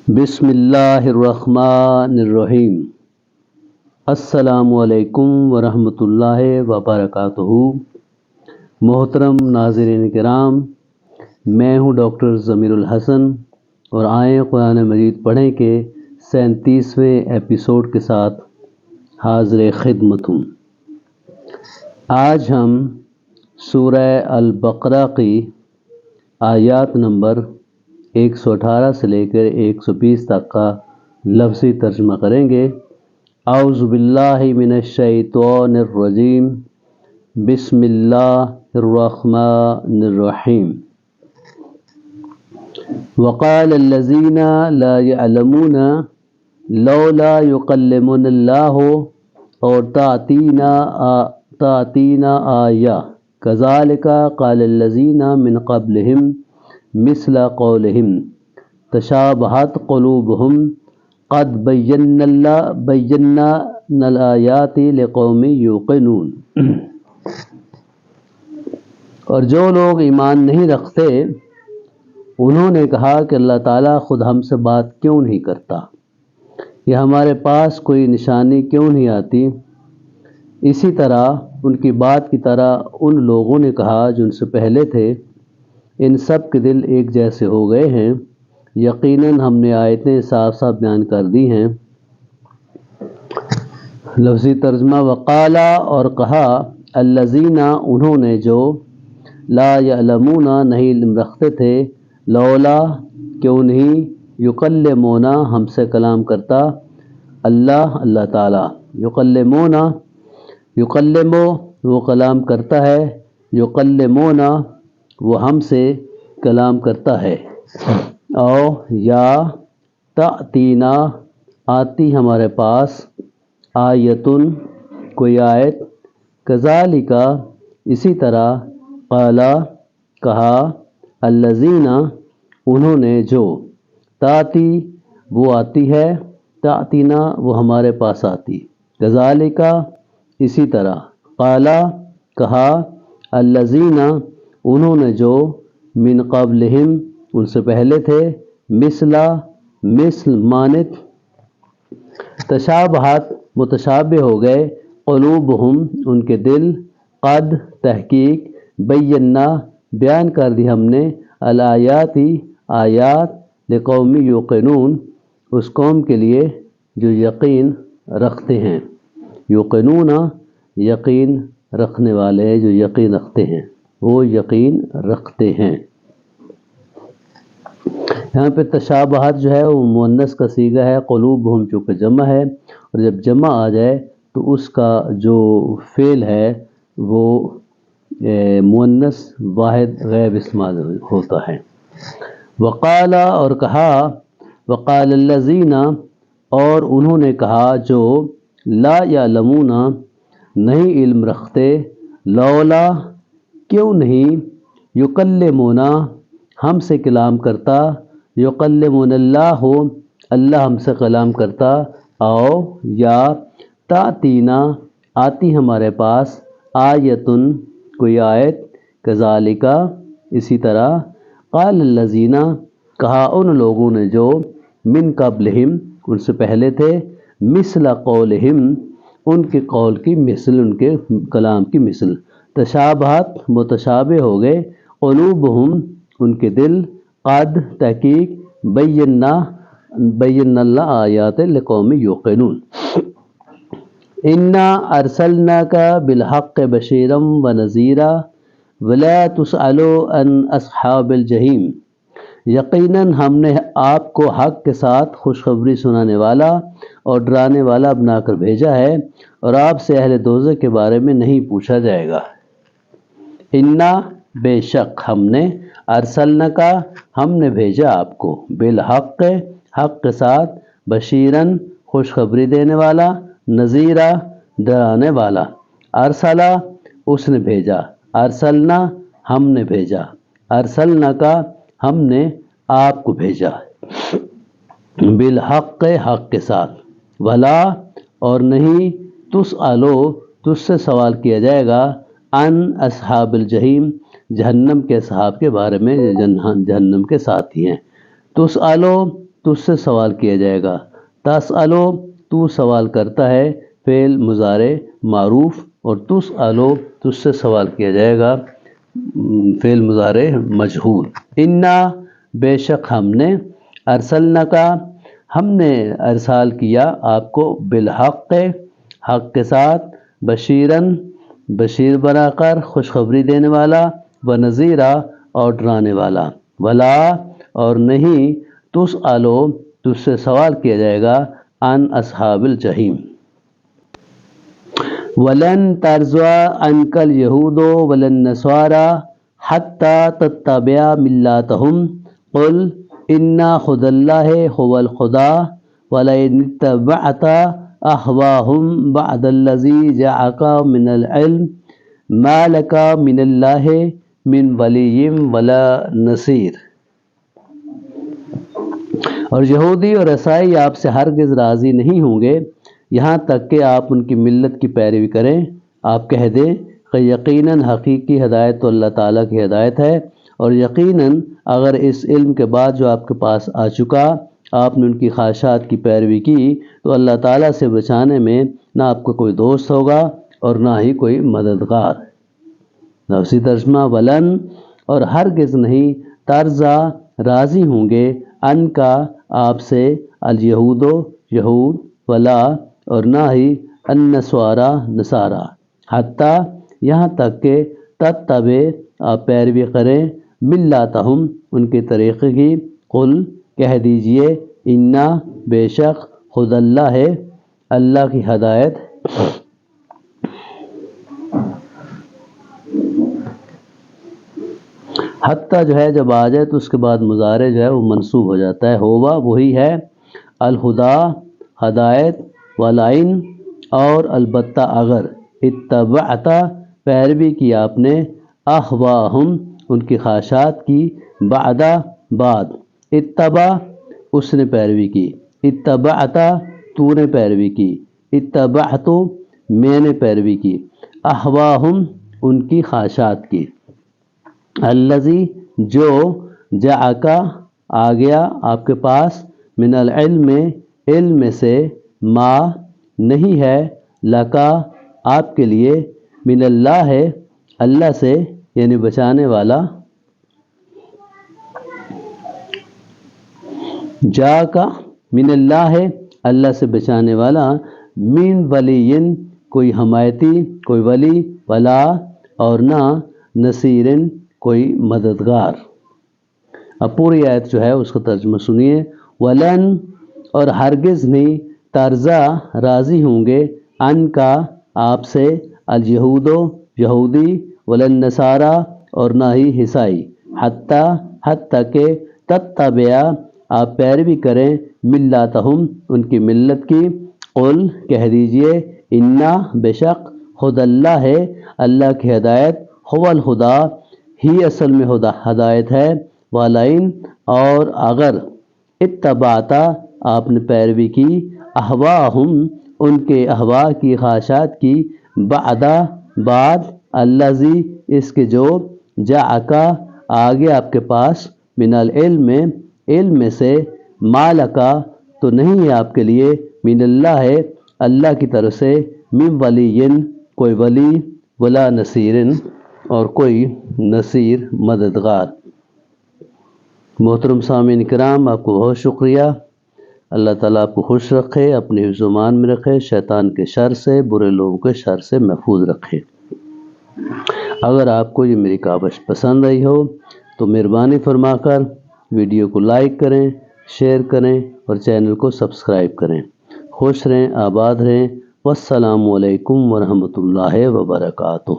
بسم اللہ الرحمن الرحیم۔ السلام علیکم ورحمۃ اللہ وبرکاتہ۔ محترم ناظرین کرام، میں ہوں ڈاکٹر ضمیر الحسن اور آئیں قرآن مجید پڑھیں کے 37ویں ایپیسوڈ کے ساتھ حاضر خدمت ہوں۔ آج ہم سورہ البقرہ کی آیات نمبر 118 سے لے کر 120 تک کا لفظی ترجمہ کریں گے۔ اعوذ باللہ من الشیطان الرجیم، بسم اللہ الرحمن الرحیم۔ وقال الذین لا يعلمون لولا يكلمنا اللہ اور تأتینا آیہ کذالک قال الذین من قبلہم مثل قولہم تشابہت قلوبہم قد بینا الآیات لقوم یوقنون۔ اور جو لوگ ایمان نہیں رکھتے انہوں نے کہا کہ اللہ تعالیٰ خود ہم سے بات کیوں نہیں کرتا، یا ہمارے پاس کوئی نشانی کیوں نہیں آتی۔ اسی طرح ان کی بات کی طرح ان لوگوں نے کہا جو ان سے پہلے تھے، ان سب کے دل ایک جیسے ہو گئے ہیں، یقیناً ہم نے آیتیں صاف صاف بیان کر دی ہیں۔ لفظی ترجمہ وقالا اور کہا، الذین انہوں نے جو، لا یعلمون نہیں علم رکھتے تھے، لولا کیوں نہیں، یکلمونا ہم سے کلام کرتا، اللہ تعالیٰ، یکلمو وہ کلام کرتا ہے، یکلمونا وہ ہم سے کلام کرتا ہے، او یا تأتینا آتی ہمارے پاس، آیتن کوئی آیت، کذالک اسی طرح، قالا کہا، الذین انہوں نے جو، تاتی وہ آتی ہے، تأتینا وہ ہمارے پاس آتی، کذالک اسی طرح، قالا کہا، الذین انہوں نے جو، من قبلہم ان سے پہلے تھے، مثل مانت، تشابہت متشابہ ہو گئے، قلوبہم ان کے دل، قد تحقیق، بینا بیان کر دی ہم نے، الآیات آیات، لقوم یوقنون اس قوم کے لیے جو یقین رکھتے ہیں، یوقنون یقین رکھنے والے، جو یقین رکھتے ہیں، وہ یقین رکھتے ہیں۔ یہاں پہ تشابہات جو ہے وہ مؤنث کا صیغہ ہے، قلوبہم چونکہ جمع ہے، اور جب جمع آ جائے تو اس کا جو فعل ہے وہ مؤنث واحد غیب استعمال ہوتا ہے۔ وقال اور کہا، وقال الذین اور انہوں نے کہا جو، لا یعلمون نہیں علم رکھتے، لولا کیوں نہیں، یکلمونا ہم سے کلام کرتا، یکلمون اللہ اللہ ہم سے کلام کرتا، او یا تأتینا آتی ہمارے پاس، آیتن کوئی آیت، کذالک اسی طرح، قال الذین کہا ان لوگوں نے جو، من قبلہم ان سے پہلے تھے، مثل قولہم ان کے قول کی مثل، ان کے کلام کی مثل، تشابہت متشابہ ہو گئے، قلوبہم ان کے دل، قد تحقیق، بینا اللہ آیات لقوم یوقنون۔ انا ارسلناک بالحق بشیرا ونذیرا ولا تسأل عن اصحاب الجحیم۔ یقیناً ہم نے آپ کو حق کے ساتھ خوشخبری سنانے والا اور ڈرانے والا بنا کر بھیجا ہے، اور آپ سے اہل دوزخ کے بارے میں نہیں پوچھا جائے گا۔ انا بے شک ہم نے، ارسلناک ہم نے بھیجا آپ کو، بالحق حق کے ساتھ، بشیرن خوشخبری دینے والا، نذیرا ڈرانے والا۔ ارسلا اس نے بھیجا، ارسلنا ہم نے بھیجا، ارسلناک ہم نے آپ کو بھیجا، بالحق حق کے ساتھ، ولا اور نہیں، تسألو تجھ سے سوال کیا جائے گا، عن اصحاب الجحیم جہنم کے اصحاب کے بارے میں، جہنم کے ساتھی ہیں۔ تسألو تجھ سے سوال کیا جائے گا۔ تسألو تو سوال کرتا ہے، فعل مضارع معروف، اور تسألو تجھ سے سوال کیا جائے گا، فعل مضارع مجہول۔ انا بے شک ہم نے، ارسلناکا ہم نے ارسال کیا آپ کو، بالحق حق کے ساتھ، بشیرن بشیر بنا کر خوشخبری دینے والا، ونذیرا اور ڈرانے والا، ولا اور نہیں، تسألو تجھ سے سوال کیا جائے گا، عن اصحاب الجحیم۔ ولن ترضى عنك اليهود ولا النصارى حتى تتبع ملتهم قل إن هدى الله هو الهدى ولئن اتبعت أهواءهم بعد الذي جاءك من العلم ما لك من الله من ولي ولا نصير۔ اور یہودی اور عیسائی آپ سے ہرگز راضی نہیں ہوں گے یہاں تک کہ آپ ان کی ملت کی پیروی کریں۔ آپ کہہ دیں کہ یقیناً حقیقی ہدایت تو اللہ تعالیٰ کی ہدایت ہے، اور یقیناً اگر اس علم کے بعد جو آپ کے پاس آ چکا آپ نے ان کی خواہشات کی پیروی کی تو اللہ تعالیٰ سے بچانے میں نہ آپ کا کوئی دوست ہوگا اور نہ ہی کوئی مددگار۔ لفظی ترجمہ، ولن اور ہرگز نہیں، ترضا راضی ہوں گے، ان کا آپ سے، الیہود یہود، ولا اور نہ ہی، النصارا نصارا، حتیٰ یہاں تک کہ تتبع آپ پیروی کریں، ملتہم ان کے طریقے کی، قل کہہ دیجئے، انا بے شک، خود اللہ ہے اللہ کی ہدایت، حتیٰ جو ہے جب آ جائے تو اس کے بعد مضارع جو ہے وہ منصوب ہو جاتا ہے، ہوا وہی ہے، الہدا ہدایت، ولئن اور البتہ اگر، اتبعت پیروی کی آپ نے، اہواہم ان کی خواہشات کی، بعد بعد، اتبع اس نے پیروی کی، اتبعت تو نے پیروی کی، اتبعت میں نے پیروی کی، اہواہم ان کی خواہشات کی، الذی جو، جاءکا آ گیا آپ کے پاس، من العلم علم میں سے، ما نہیں ہے، لکا آپ کے لیے، من اللہ ہے اللہ سے یعنی بچانے والا، جا کا من اللہ ہے اللہ سے بچانے والا، من ولی کوئی حمایتی کوئی ولی، ولا اور نہ، نصیر کوئی مددگار۔ اب پوری آیت جو ہے اس کا ترجمہ سنیے، ولن اور ہرگز نہیں، ترضا راضی ہوں گے، ان کا آپ سے، الیہود یہودی، ولا النصارا اور نہ ہی عیسائی، حتیٰ کہ تتبع آپ پیروی کریں، ملتہم ان کی ملت کی، قل کہہ دیجئے، انا بے شک، خود اللہ ہے اللہ کی ہدایت، هو الہدا ہی اصل میں ہدایت ہے، ولئن اور اگر، اتبعتا آپ نے پیروی کی، اہواہم ان کے اہوا کی خواہشات کی، بعد الذی اس کے جو، جاءکا آگے آپ کے پاس، من العلم علم میں سے، ما لکا تو نہیں ہے آپ کے لیے، من اللہ ہے اللہ کی طرف سے، من ولی کوئی ولی، ولا نصیر اور کوئی نصیر مددگار۔ محترم سامعین کرام، آپ کو بہت شکریہ۔ اللہ تعالیٰ آپ کو خوش رکھے، اپنے حفظ و امان میں رکھے، شیطان کے شر سے، برے لوگوں کے شر سے محفوظ رکھے۔ اگر آپ کو یہ میری کاوش پسند آئی ہو تو مہربانی فرما کر ویڈیو کو لائک کریں، شیئر کریں اور چینل کو سبسکرائب کریں۔ خوش رہیں، آباد رہیں، والسلام علیکم ورحمۃ اللہ وبرکاتہ۔